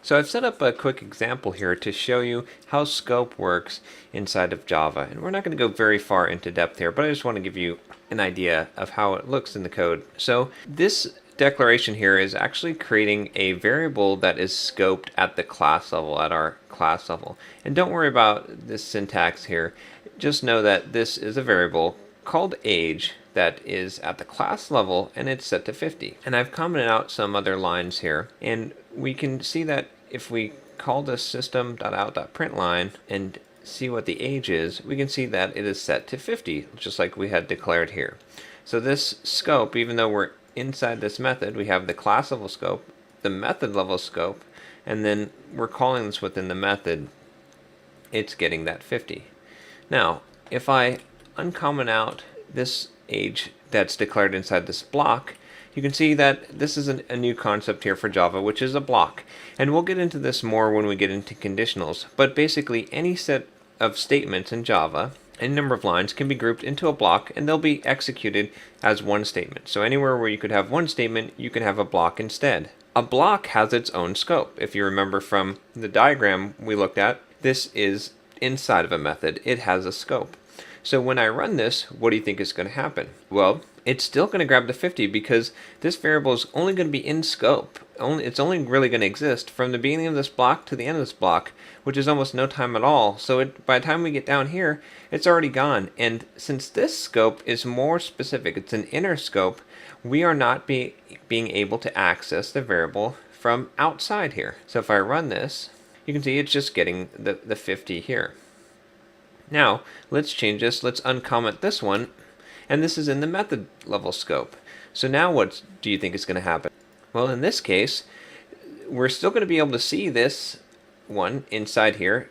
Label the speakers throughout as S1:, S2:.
S1: So I've set up a quick example here to show you how scope works inside of Java. And we're not going to go very far into depth here, but I just want to give you an idea of how it looks in the code. So this declaration here is actually creating a variable that is scoped at the class level, at our class level. And don't worry about this syntax here. Just know that this is a variable called age that is at the class level, and it's set to 50. And I've commented out some other lines here, and we can see that if we call this system.out.println and see what the age is, we can see that it is set to 50, just like we had declared here. So this scope, even though we're inside this method, we have the class level scope, the method level scope, and then we're calling this within the method, it's getting that 50. Now, if I uncomment out this age that's declared inside this block, you can see that this is a new concept here for Java, which is a block. And we'll get into this more when we get into conditionals. But basically, any set of statements in Java, any number of lines, can be grouped into a block, and they'll be executed as one statement. So anywhere where you could have one statement, you can have a block instead. A block has its own scope. If you remember from the diagram we looked at, this is inside of a method. It has a scope. So when I run this, what do you think is going to happen? Well, it's still going to grab the 50 because this variable is only going to be in scope. It's only really going to exist from the beginning of this block to the end of this block, which is almost no time at all. So by the time we get down here, it's already gone. And since this scope is more specific, it's an inner scope, we are not being able to access the variable from outside here. So if I run this, you can see it's just getting the 50 here. Now, let's change this. Let's uncomment this one. And this is in the method level scope. So now what do you think is going to happen? Well, in this case, we're still going to be able to see this one inside here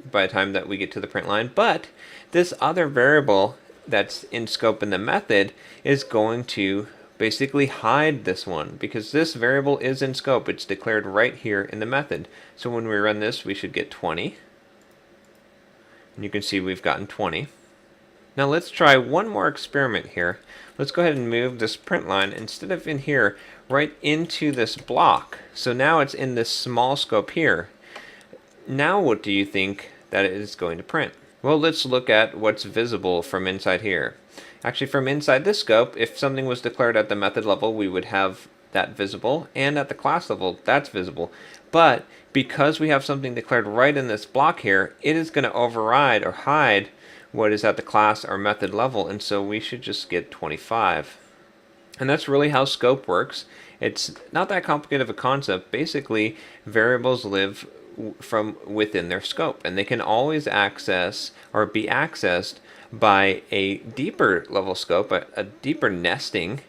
S1: by the time that we get to the print line. But this other variable that's in scope in the method is going to basically hide this one because this variable is in scope. It's declared right here in the method. So when we run this, we should get 20. And you can see we've gotten 20. Now let's try one more experiment here. Let's go ahead and move this print line instead of in here right into this block. So now it's in this small scope here. Now what do you think that it is going to print? Well, let's look at what's visible from inside here. Actually, from inside this scope, if something was declared at the method level, we would have that visible, and at the class level, that's visible. But because we have something declared right in this block here, it is going to override or hide what is at the class or method level, and so we should just get 25. And that's really how scope works. It's not that complicated of a concept. Basically, variables live from within their scope, and they can always access or be accessed by a deeper level scope, a deeper nesting